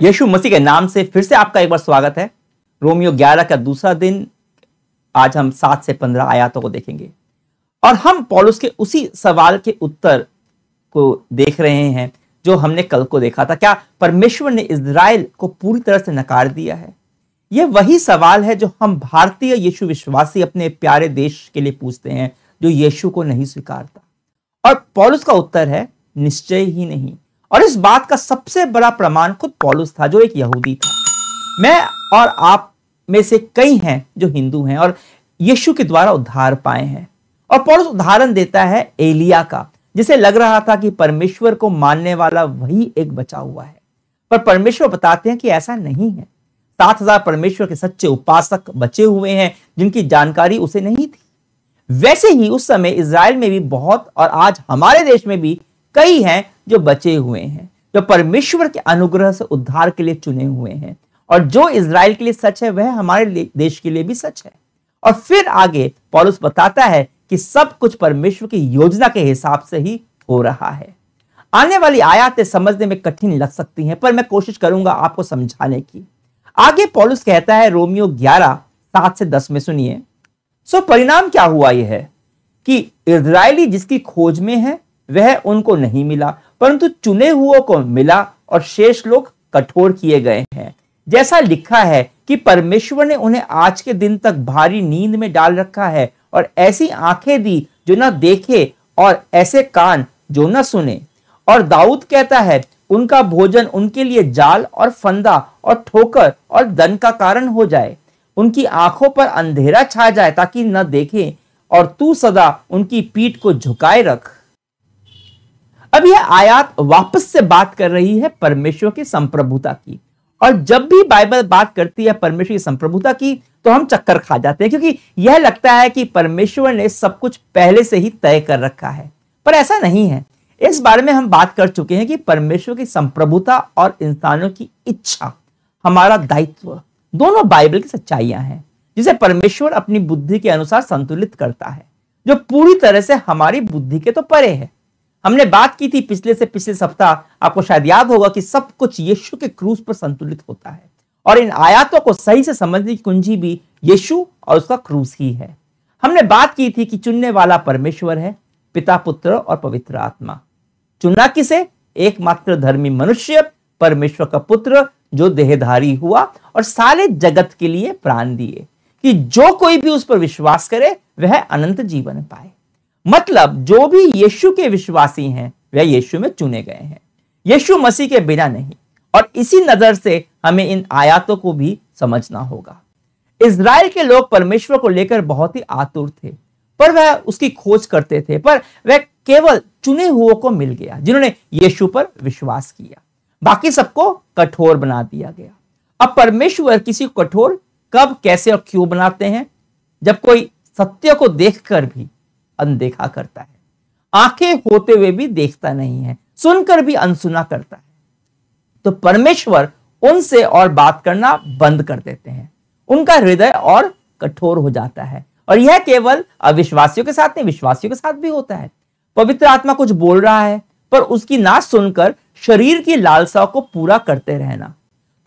यीशु मसीह के नाम से फिर से आपका एक बार स्वागत है। रोमियो 11 का दूसरा दिन। आज हम 7 से 15 आयतों को देखेंगे और हम पौलुस के उसी सवाल के उत्तर को देख रहे हैं जो हमने कल को देखा था। क्या परमेश्वर ने इज़राइल को पूरी तरह से नकार दिया है? यह वही सवाल है जो हम भारतीय यीशु विश्वासी अपने प्यारे देश के लिए पूछते हैं जो यीशु को नहीं स्वीकारता। और पौलुस का उत्तर है निश्चय ही नहीं। और इस बात का सबसे बड़ा प्रमाण खुद पौलुस था जो एक यहूदी था। मैं और आप में से कई हैं जो हिंदू हैं और यीशु के द्वारा उद्धार पाए हैं। और पौलुस उदाहरण देता है एलिया का, जिसे लग रहा था कि परमेश्वर को मानने वाला वही एक बचा हुआ है, पर परमेश्वर बताते हैं कि ऐसा नहीं है। 7,000 परमेश्वर के सच्चे उपासक बचे हुए हैं जिनकी जानकारी उसे नहीं थी। वैसे ही उस समय इज़राइल में भी बहुत और आज हमारे देश में भी कई हैं जो बचे हुए हैं, जो परमेश्वर के अनुग्रह से उद्धार के लिए चुने हुए हैं। और जो इज़राइल के लिए सच है वह हमारे देश के लिए भी सच है। और फिर आगे पौलुस बताता है कि सब कुछ परमेश्वर की योजना के हिसाब से ही हो रहा है। आने वाली आयतें समझने में कठिन लग सकती हैं, पर मैं कोशिश करूंगा आपको समझाने की। आगे पौलुस कहता है रोमियो 11 7 से 10 में, सुनिए। सो परिणाम क्या हुआ? यह है कि इज़राइली जिसकी खोज में है वह उनको नहीं मिला, परंतु चुने हुओं को मिला और शेष लोग कठोर किए गए हैं। जैसा लिखा है कि परमेश्वर ने उन्हें आज के दिन तक भारी नींद में डाल रखा है और ऐसी आंखें दी जो ना देखे और ऐसे कान जो ना सुने। और दाऊद कहता है उनका भोजन उनके लिए जाल और फंदा और ठोकर और दंड का कारण हो जाए। उनकी आंखों पर अंधेरा छा जाए ताकि न देखें, और तू सदा उनकी पीठ को झुकाए रख। अब यह आयत वापस से बात कर रही है परमेश्वर की संप्रभुता की। और जब भी बाइबल बात करती है परमेश्वर की संप्रभुता की तो हम चक्कर खा जाते हैं, क्योंकि यह लगता है कि परमेश्वर ने सब कुछ पहले से ही तय कर रखा है, पर ऐसा नहीं है। इस बारे में हम बात कर चुके हैं कि परमेश्वर की संप्रभुता और इंसानों की इच्छा, हमारा दायित्व, दोनों बाइबल की सच्चाइयां हैं जिसे परमेश्वर अपनी बुद्धि के अनुसार संतुलित करता है, जो पूरी तरह से हमारी बुद्धि के तो परे है। हमने बात की थी पिछले सप्ताह, आपको शायद याद होगा, कि सब कुछ यीशु के क्रूस पर संतुलित होता है। और इन आयतों को सही से समझने की कुंजी भी यीशु और उसका क्रूस ही है। हमने बात की थी कि चुनने वाला परमेश्वर है, पिता, पुत्र और पवित्र आत्मा। चुना किसे? एकमात्र धर्मी मनुष्य, परमेश्वर का पुत्र, जो देहधारी हुआ और सारे जगत के लिए प्राण दिए, कि जो कोई भी उस पर विश्वास करे वह अनंत जीवन पाए। मतलब जो भी यीशु के विश्वासी हैं वह यीशु में चुने गए हैं, यीशु मसीह के बिना नहीं। और इसी नजर से हमें इन आयतों को भी समझना होगा। इज़राइल के लोग परमेश्वर को लेकर बहुत ही आतुर थे, पर वह उसकी खोज करते थे, पर वह केवल चुने हुओं को मिल गया जिन्होंने यीशु पर विश्वास किया। बाकी सबको कठोर बना दिया गया। अब परमेश्वर किसी को कठोर कब, कैसे और क्यों बनाते हैं? जब कोई सत्य को देखकर भी अनदेखा करता है, आंखें होते हुए भी देखता नहीं है, सुनकर भी अनसुना करता है, तो परमेश्वर उनसे और बात करना बंद कर देते हैं। उनका हृदय और कठोर हो जाता है। और यह केवल अविश्वासियों के साथ नहीं, विश्वासियों के साथ भी होता है। पवित्र आत्मा कुछ बोल रहा है, पर उसकी ना सुनकर शरीर की लालसाओं को पूरा करते रहना,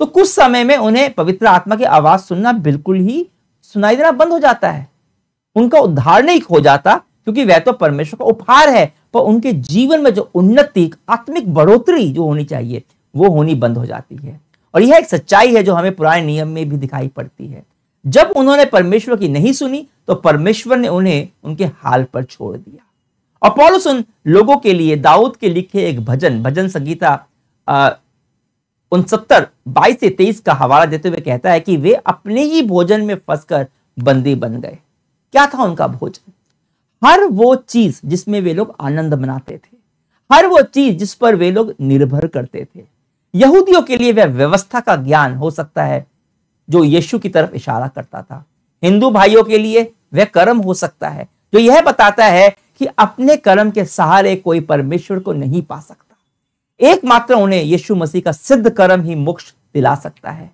तो कुछ समय में उन्हें पवित्र आत्मा की आवाज सुनना बिल्कुल ही सुनाई देना बंद हो जाता है। उनका उद्धार नहीं खो जाता, क्योंकि वह तो परमेश्वर का उपहार है, पर उनके जीवन में जो उन्नति, आत्मिक बढ़ोतरी जो होनी चाहिए वो होनी बंद हो जाती है। और यह एक सच्चाई है जो हमें पुराने नियम में भी दिखाई पड़ती है। जब उन्होंने परमेश्वर की नहीं सुनी तो परमेश्वर ने उन्हें उनके हाल पर छोड़ दिया। और पौलुस उन लोगों के लिए दाऊद के लिखे एक भजन संगीता 69 22 से 23 का हवाला देते हुए कहता है कि वे अपने ही भोजन में फंसकर बंदी बन गए। क्या था उनका भोजन? हर वो चीज जिसमें वे लोग आनंद मनाते थे, हर वो चीज जिस पर वे लोग निर्भर करते थे। यहूदियों के लिए वह व्यवस्था का ज्ञान हो सकता है जो यीशु की तरफ इशारा करता था। हिंदू भाइयों के लिए वह कर्म हो सकता है जो यह बताता है कि अपने कर्म के सहारे कोई परमेश्वर को नहीं पा सकता। एकमात्र उन्हें यीशु मसीह का सिद्ध कर्म ही मोक्ष दिला सकता है।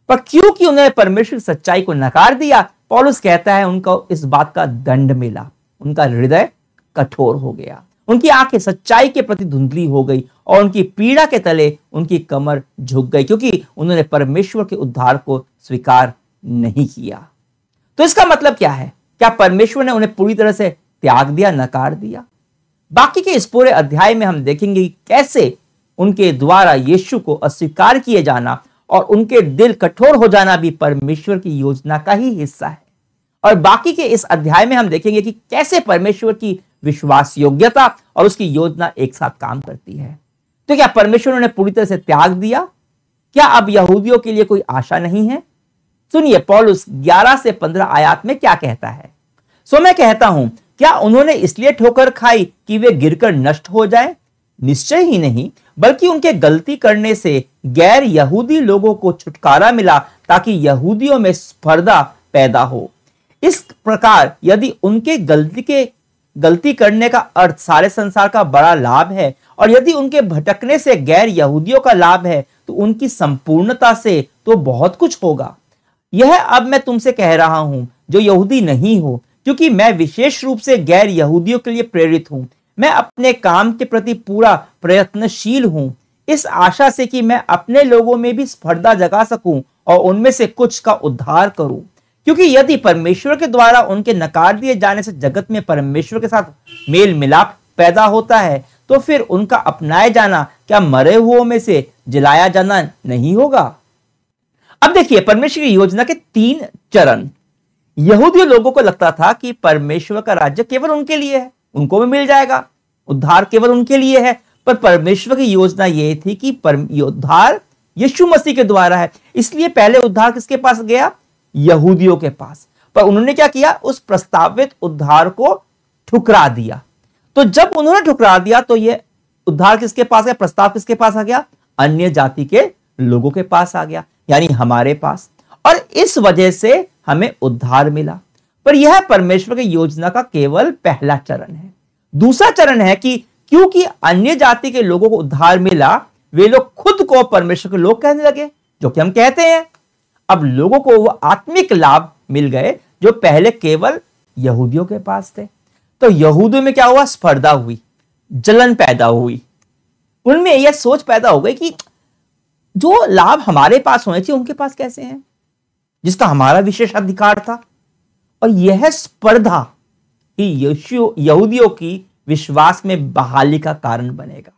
पर क्योंकि उन्होंने परमेश्वर की सच्चाई को नकार दिया, पौलुस कहता है उनको इस बात का दंड मिला। उनका हृदय कठोर हो गया, उनकी आंखें सच्चाई के प्रति धुंधली हो गई और उनकी पीड़ा के तले उनकी कमर झुक गई, क्योंकि उन्होंने परमेश्वर के उद्धार को स्वीकार नहीं किया। तो इसका मतलब क्या है? क्या परमेश्वर ने उन्हें पूरी तरह से त्याग दिया, नकार दिया? बाकी के इस पूरे अध्याय में हम देखेंगे कि कैसे उनके द्वारा यीशु को अस्वीकार किए जाना और उनके दिल कठोर हो जाना भी परमेश्वर की योजना का ही हिस्सा है। और बाकी के इस अध्याय में हम देखेंगे कि कैसे परमेश्वर की विश्वास योग्यता और उसकी योजना एक साथ काम करती है। तो क्या परमेश्वर ने पूरी तरह से त्याग दिया? क्या अब यहूदियों के लिए कोई आशा नहीं है? सुनिए पौलुस 11 से 15 आयत में क्या कहता है। सो मैं कहता हूं, क्या उन्होंने इसलिए ठोकर खाई कि वे गिरकर नष्ट हो जाएं? निश्चय ही नहीं, बल्कि उनके गलती करने से गैर यहूदी लोगों को छुटकारा मिला, ताकि यहूदियों में स्पर्धा पैदा हो। इस प्रकार यदि उनके गलती करने का अर्थ सारे संसार का बड़ा लाभ है, और यदि उनके भटकने से गैर यहूदियों का लाभ है, तो उनकी संपूर्णता से तो बहुत कुछ होगा। यह अब मैं तुमसे कह रहा हूं जो यहूदी नहीं हो, क्योंकि मैं विशेष रूप से गैर यहूदियों के लिए प्रेरित हूं। मैं अपने काम के प्रति पूरा प्रयत्नशील हूं, इस आशा से कि मैं अपने लोगों में भी स्पर्धा जगा सकूं और उनमें से कुछ का उद्धार करूं। क्योंकि यदि परमेश्वर के द्वारा उनके नकार दिए जाने से जगत में परमेश्वर के साथ मेल मिलाप पैदा होता है, तो फिर उनका अपनाए जाना क्या मरे हुओं में से जिलाया जाना नहीं होगा? अब देखिए परमेश्वर की योजना के 3 चरण। यहूदी लोगों को लगता था कि परमेश्वर का राज्य केवल उनके लिए है, उनको भी मिल जाएगा, उद्धार केवल उनके लिए है। पर परमेश्वर की योजना यह थी कि उद्धार यीशु मसीह के द्वारा है। इसलिए पहले उद्धार किसके पास गया? यहूदियों के पास। पर उन्होंने क्या किया? उस प्रस्तावित उद्धार को ठुकरा दिया। तो जब उन्होंने ठुकरा दिया तो यह उद्धार किसके पास गया? प्रस्ताव किसके पास आ गया? अन्य जाति के लोगों के पास आ गया, यानी हमारे पास। और इस वजह से हमें उद्धार मिला। पर यह परमेश्वर की योजना का केवल पहला चरण है। दूसरा चरण है कि क्योंकि अन्य जाति के लोगों को उद्धार मिला, वे लोग खुद को परमेश्वर के लोग कहने लगे, जो कि हम कहते हैं। अब लोगों को वो आत्मिक लाभ मिल गए जो पहले केवल यहूदियों के पास थे। तो यहूदियों में क्या हुआ? स्पर्धा हुई, जलन पैदा हुई। उनमें यह सोच पैदा हो गई कि जो लाभ हमारे पास होने चाहिए उनके पास कैसे हैं, जिसका हमारा विशेष अधिकार था। और यह स्पर्धा ही यहूदियों की विश्वास में बहाली का कारण बनेगा।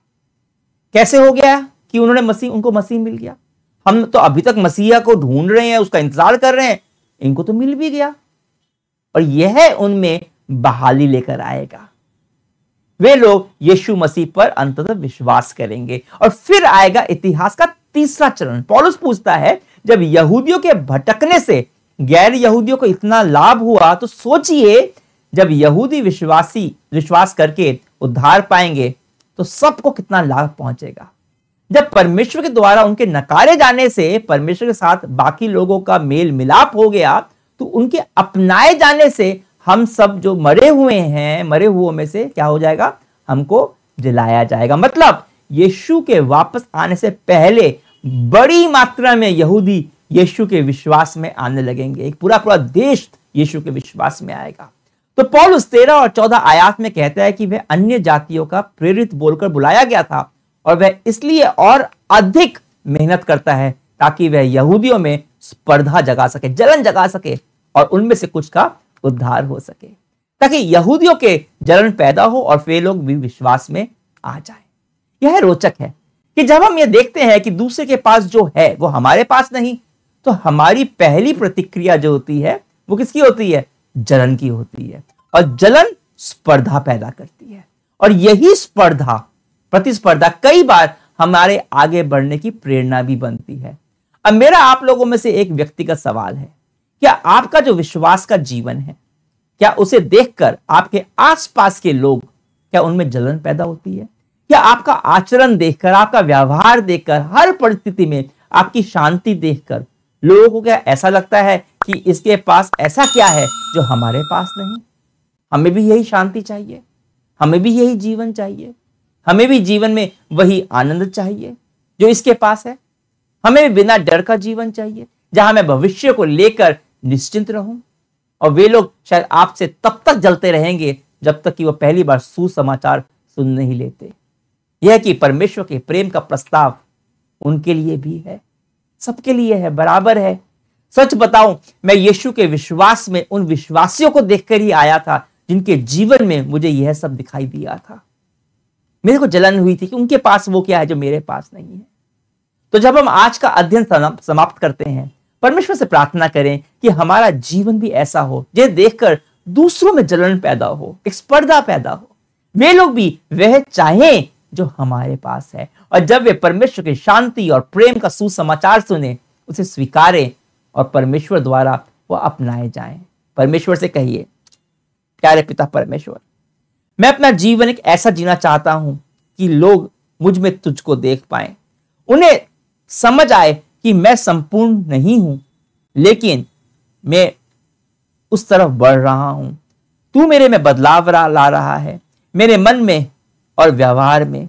कैसे हो गया कि उनको मसीह मिल गया? हम तो अभी तक मसीहा को ढूंढ रहे हैं, उसका इंतजार कर रहे हैं, इनको तो मिल भी गया। और यह उनमें बहाली लेकर आएगा। वे लोग यीशु मसीह पर अंततः विश्वास करेंगे। और फिर आएगा इतिहास का तीसरा चरण। पौलुस पूछता है, जब यहूदियों के भटकने से गैर यहूदियों को इतना लाभ हुआ, तो सोचिए जब यहूदी विश्वास करके उद्धार पाएंगे तो सबको कितना लाभ पहुंचेगा। जब परमेश्वर के द्वारा उनके नकारे जाने से परमेश्वर के साथ बाकी लोगों का मेल मिलाप हो गया, तो उनके अपनाए जाने से हम सब जो मरे हुओं में से क्या हो जाएगा? हमको जिलाया जाएगा। मतलब यीशु के वापस आने से पहले बड़ी मात्रा में यहूदी यीशु के विश्वास में आने लगेंगे। एक पूरा देश यीशु के विश्वास में आएगा। तो पौलुस 13 और 14 आयत में कहता है कि वह अन्य जातियों का प्रेरित बोलकर बुलाया गया था, और वह इसलिए और अधिक मेहनत करता है ताकि वह यहूदियों में स्पर्धा जगा सके, जलन जगा सके, और उनमें से कुछ का उद्धार हो सके, ताकि यहूदियों के जलन पैदा हो और वे लोग भी विश्वास में आ जाए। यह रोचक है कि जब हम ये देखते हैं कि दूसरे के पास जो है वो हमारे पास नहीं, तो हमारी पहली प्रतिक्रिया जो होती है वो किसकी होती है? जलन की होती है। और जलन स्पर्धा पैदा करती है, और यही प्रतिस्पर्धा कई बार हमारे आगे बढ़ने की प्रेरणा भी बनती है। अब मेरा आप लोगों में से एक व्यक्तिगत सवाल है, क्या आपका जो विश्वास का जीवन है, क्या उसे देखकर आपके आसपास के लोग, क्या उनमें जलन पैदा होती है? क्या आपका आचरण देखकर, आपका व्यवहार देखकर, हर परिस्थिति में आपकी शांति देखकर लोगों को क्या ऐसा लगता है कि इसके पास ऐसा क्या है जो हमारे पास नहीं? हमें भी यही शांति चाहिए, हमें भी यही जीवन चाहिए, हमें भी जीवन में वही आनंद चाहिए जो इसके पास है। हमें भी बिना डर का जीवन चाहिए, जहां मैं भविष्य को लेकर निश्चिंत रहूं। और वे लोग शायद आपसे तब तक जलते रहेंगे जब तक कि वो पहली बार सुसमाचार सुन नहीं लेते। यह कि परमेश्वर के प्रेम का प्रस्ताव उनके लिए भी है, सबके लिए है, बराबर है। सच बताऊं, मैं यीशु के विश्वास में उन विश्वासियों को देखकर ही आया था जिनके जीवन में मुझे यह सब दिखाई दिया था। मेरे को जलन हुई थी कि उनके पास वो क्या है जो मेरे पास नहीं है। तो जब हम आज का अध्ययन समाप्त करते हैं, परमेश्वर से प्रार्थना करें कि हमारा जीवन भी ऐसा हो जिसे देखकर दूसरों में जलन पैदा हो, एक स्पर्धा पैदा हो, वे लोग भी वह चाहें जो हमारे पास है, और जब वे परमेश्वर की शांति और प्रेम का सुसमाचार सुने, उसे स्वीकारें और परमेश्वर द्वारा वो अपनाए जाएं। परमेश्वर से कहिए, प्यारे पिता परमेश्वर, मैं अपना जीवन एक ऐसा जीना चाहता हूं कि लोग मुझ में तुझको देख पाएं, उन्हें समझ आए कि मैं संपूर्ण नहीं हूं, लेकिन मैं उस तरफ बढ़ रहा हूं। तू मेरे में बदलाव ला रहा है, मेरे मन में और व्यवहार में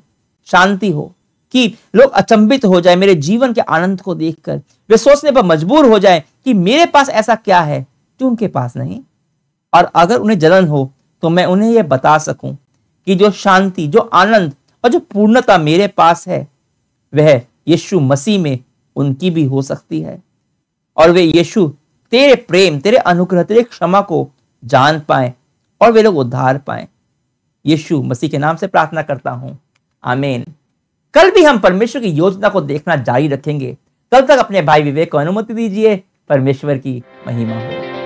शांति हो कि लोग अचंभित हो जाए मेरे जीवन के आनंद को देखकर, वे सोचने पर मजबूर हो जाए कि मेरे पास ऐसा क्या है जो उनके पास नहीं। और अगर उन्हें जलन हो तो मैं उन्हें यह बता सकूं कि जो शांति, जो आनंद और जो पूर्णता मेरे पास है, वह यीशु मसीह में उनकी भी हो सकती है, और वे यीशु तेरे प्रेम, तेरे अनुग्रह, तेरे क्षमा को जान पाएं और वे लोग उद्धार पाएं। यीशु मसीह के नाम से प्रार्थना करता हूं, आमीन। कल भी हम परमेश्वर की योजना को देखना जारी रखेंगे। कल तक अपने भाई विवेक को अनुमति दीजिए। परमेश्वर की महिमा हो।